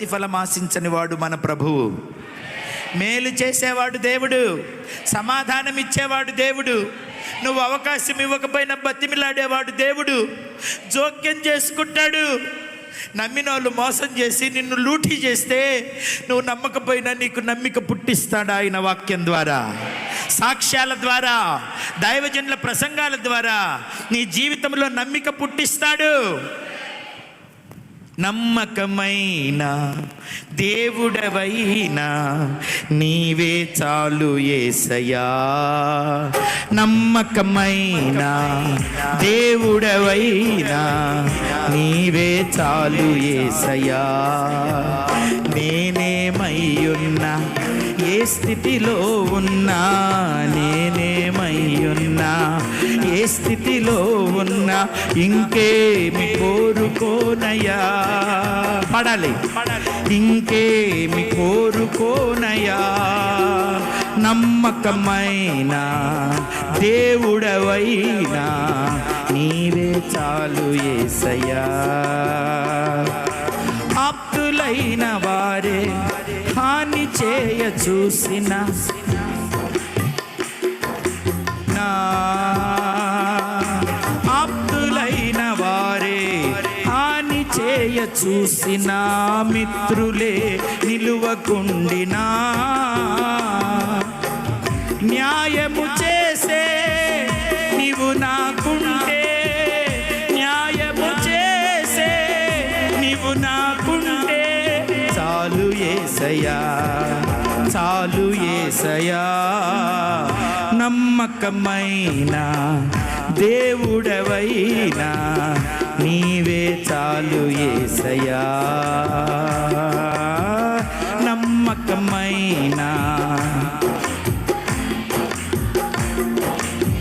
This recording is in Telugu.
ప్రతిఫలం ఆశించని వాడు మన ప్రభువు. మేలు చేసేవాడు దేవుడు, సమాధానం ఇచ్చేవాడు దేవుడు. నువ్వు అవకాశం ఇవ్వకపోయినా బతిమిలాడేవాడు దేవుడు. జోక్యం చేసుకుంటాడు. నమ్మిన వాళ్ళు మోసం చేసి నిన్ను లూటీ చేస్తే నువ్వు నమ్మకపోయినా నీకు నమ్మిక పుట్టిస్తాడు ఆయన వాక్యం ద్వారా, సాక్ష్యాల ద్వారా, దైవజనుల ప్రసంగాల ద్వారా నీ జీవితంలో నమ్మిక పుట్టిస్తాడు. నమ్మకమైన దేవుడవైనా నీవే చాలు యేసయ్యా. నమ్మకమైన దేవుడవైనా నీవే చాలు యేసయ్యా. నేనేమయ్యున్నా, ఏ స్థితిలో ఉన్నా, నేనేమయ్యున్నా, ఏ స్థితిలో ఉన్నా, ఇంకేమి కోరుకోనయ్యా. పడాలి. ఇంకేమి కోరుకోనయ్యా. నమ్మకమైన దేవుడవైనా నీవే చాలు యేసయ్యా. ఆప్తులైన వారే హాని చేయ చూసిన ఆప్తులైన వారే హాని చేయ చూసిన మిత్రులే నిలువకుండినా, న్యాయము చేసే నీవు నాకుంటే, న్యాయము చేసే నీవు నాకుంటే చాలు యేసయ్యా, చాలు యేసయ్యా. నమ్మకమైన దేవుడవైనా నీవే చాలు యేసయ్యా.